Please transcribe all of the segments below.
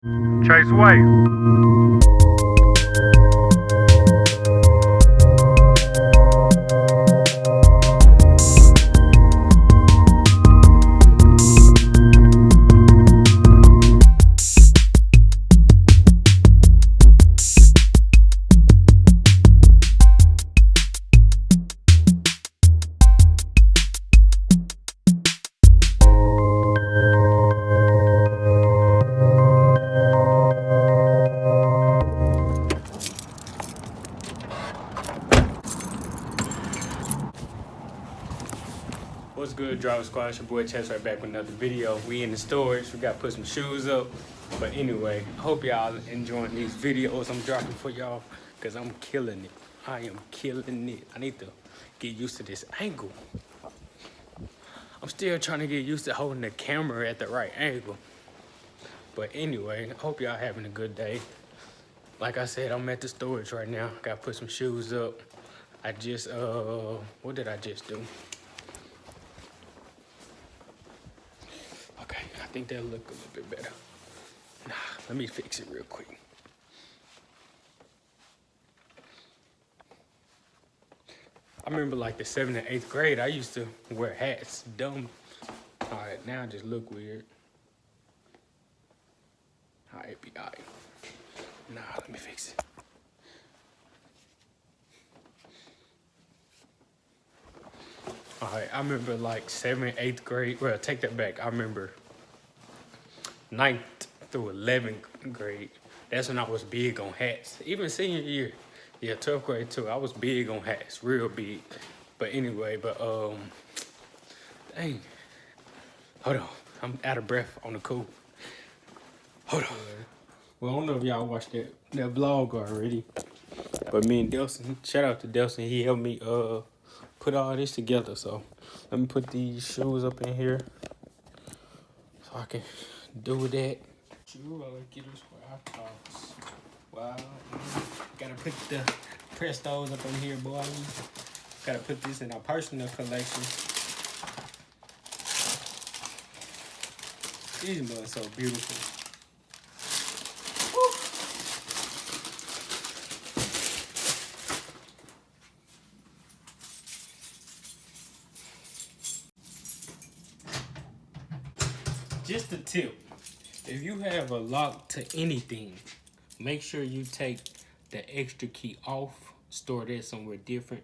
Chase Way. What's good, Driver Squad? It's your boy Chess right back with another video. We in the storage. We gotta put some shoes up. But anyway, I hope y'all enjoying these videos I'm dropping for y'all, because I'm killing it. I am killing it. I need to get used to this angle. I'm still trying to get used to holding the camera at the right angle. But anyway, I hope y'all having a good day. Like I said, I'm at the storage right now. Gotta put some shoes up. I just, what did I just do? Okay, I think that'll look a little bit better. Nah, let me fix it real quick. I remember like the 7th and 8th grade, I used to wear hats, dumb. All right, now I just look weird. All right, be all right. Nah, let me fix it. All right, I remember like 7th, 8th grade. Well, take that back. I remember 9th through 11th grade. That's when I was big on hats. Even senior year, yeah, 12th grade too. I was big on hats, real big. But anyway, dang. Hold on, I'm out of breath on the cool. Hold on. Well, I don't know if y'all watched that vlog already. But me and Delson, shout out to Delson, he helped me put all this together. So let me put these shoes up in here so I can do that. Get us where I thoughts. Wow, gotta press those up in here, boy. Gotta put this in our personal collection. These mugs so beautiful. Just a tip, if you have a lock to anything, make sure you take the extra key off, store that somewhere different.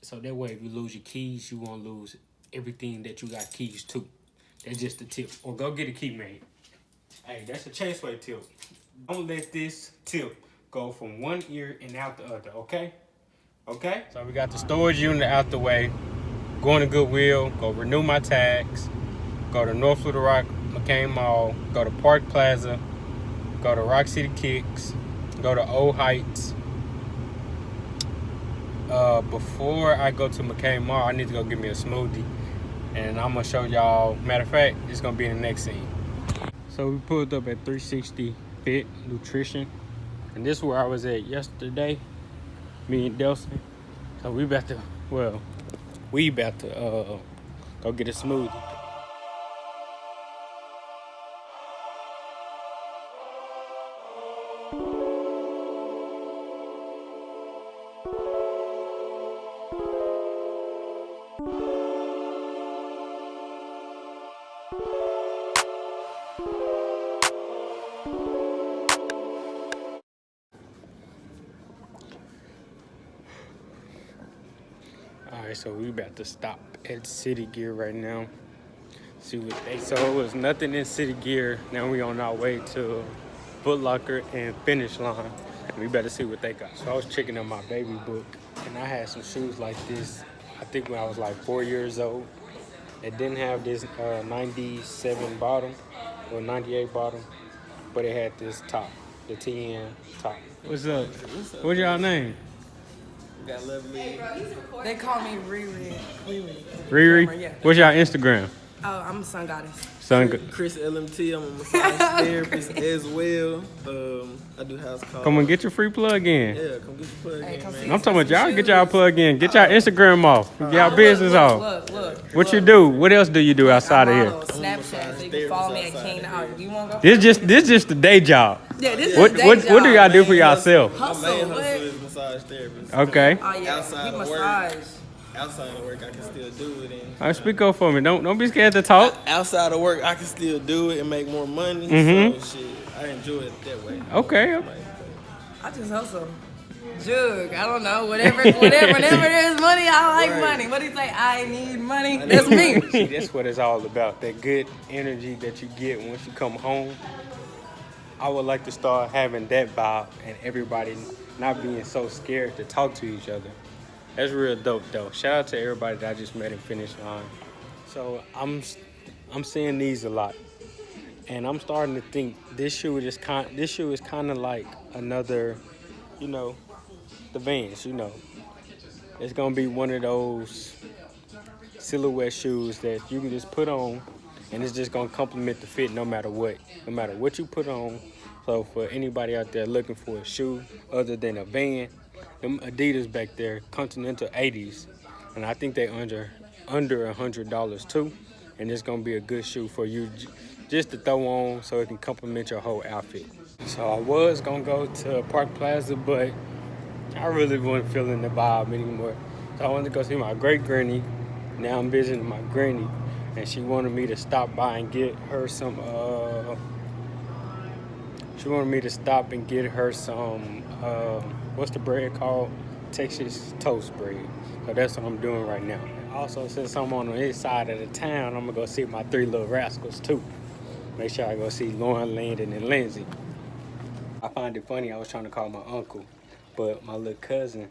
So that way if you lose your keys, you won't lose everything that you got keys to. That's just a tip. Or go get a key made. Hey, that's a Chaseway tip. Don't let this tip go from one ear and out the other, okay? Okay? So we got the storage unit out the way. Going to Goodwill, go renew my tags. Go to North Little Rock, McCain Mall, go to Park Plaza, go to Rock City Kicks, go to Old Heights. Before I go to McCain Mall, I need to go get me a smoothie. And I'm gonna show y'all, matter of fact, it's gonna be in the next scene. So we pulled up at 360 Fit Nutrition. And this is where I was at yesterday, me and Delson. So we about to go get a smoothie. Alright, so we about to stop at City Gear right now. See what they sold. Was nothing in City Gear. Now we on our way to Foot Locker and Finish Line. And we better see what they got. So I was checking out my baby book, and I had some shoes like this, I think when I was like 4 years old. It didn't have this 97 bottom or 98 bottom, but it had this top, the TN top. What's up? What's y'all name? Got lovely. They call me Riri. Riri? Yeah. What's y'all Instagram? Oh, I'm a sun goddess. Chris LMT. I'm a massage therapist as well. I do house calls. Come and get your free plug in. Yeah, come get your plug in, man. I'm talking about y'all get y'all plug in. Get y'all Instagram off. Get y'all business off. Look. What you do? What else do you do outside of I'm here? on Snapchat, so you can follow me at Kane Out. Do you want to go? This just the day job. Yeah, this What is day job. what do y'all do for yourself? My Hustle, main what? hustle is massage therapist. Okay. Oh yeah, Outside we of work. massage. Outside of work, I can still do it. And All right, speak up for me. Don't be scared to talk. outside of work, I can still do it and make more money. Mhm. So shit, I enjoy it that way. Okay. I just hustle. Jug, I don't know, whatever there's money, I like money. What do you say? I need money. That's me. See, that's what it's all about. That good energy that you get once you come home. I would like to start having that vibe and everybody not being so scared to talk to each other. That's real dope, though. Shout out to everybody that I just met in finish line. So I'm seeing these a lot, and I'm starting to think this shoe is kind of like another, you know, the Vans. You know, it's gonna be one of those silhouette shoes that you can just put on, and it's just gonna complement the fit no matter what you put on. So for anybody out there looking for a shoe other than a Van, them Adidas back there, Continental 80s, and I think they under $100 too, and it's gonna be a good shoe for you just to throw on so it can complement your whole outfit. So I was gonna go to Park Plaza, but I really wasn't feeling the vibe anymore. So I wanted to go see my great granny. Now I'm visiting my granny, and she wanted me to stop by and get her some. She wanted me to stop and get her some. What's the bread called? Texas toast bread. So that's what I'm doing right now. Also, since I'm on the east side of the town, I'm gonna go see my three little rascals too. Make sure I go see Lauren, Landon, and Lindsay. I find it funny. I was trying to call my uncle, but my little cousin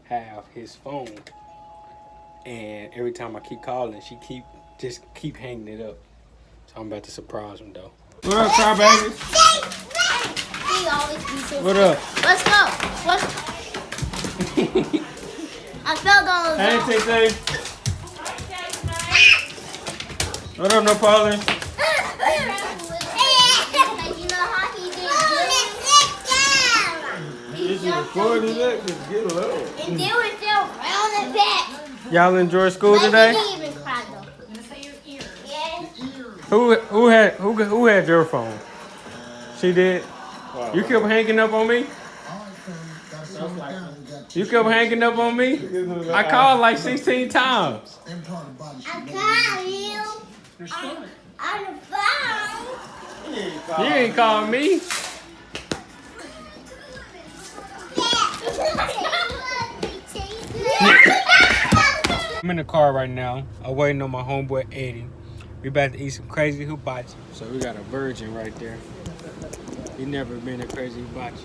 have his phone, and every time I keep calling, she keep hanging it up. So I'm about to surprise him though. What up, crybabies? He always be so What up? Let's go. I fell down. Hey, Tay. What up, Napoleon? You know how he did. Is you recording that? Just get low. And then we fell round and back. Y'all enjoy school But today? he didn't even cry though. Yeah. Who had your phone? She did. You kept hanging up on me. You kept hanging up on me. I called like 16 times. I called you on the phone. You ain't called me. I'm in the car right now. I'm waiting on my homeboy Eddie. We about to eat some crazy hibachi. So we got a virgin right there. He never been a crazy hibachi.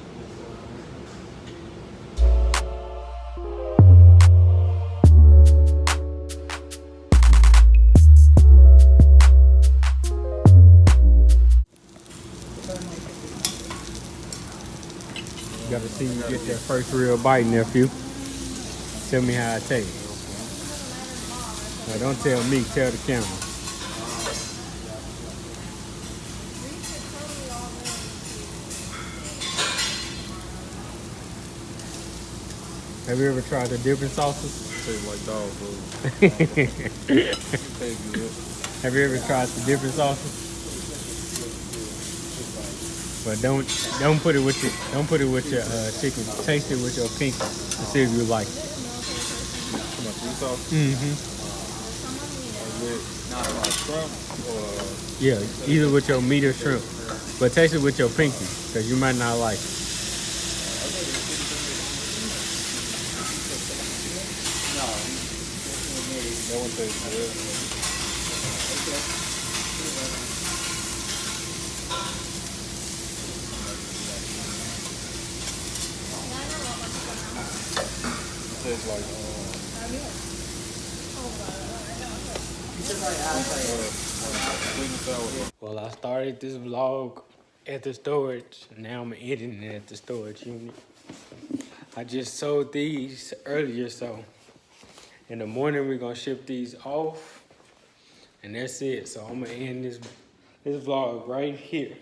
Gotta see you get that first real bite, nephew. Tell me how it tastes. No, don't tell me, tell the camera. Have you ever tried the different sauces? Tastes like dog food. Tastes good. Have you ever tried the different sauces? But don't put it with your chicken. Taste it with your pinky to see if you like it. Too much sweet sauce. Mm-hmm. With shrimp or Yeah, either with your meat or shrimp. But taste it with your pinky, because you might not like it. that one tastes good. Tastes like sweet and sour. Well, I started this vlog at the storage. Now I'm editing it at the storage unit. I just sold these earlier, so in the morning we're gonna ship these off, and that's it. So I'm gonna end this This vlog right here.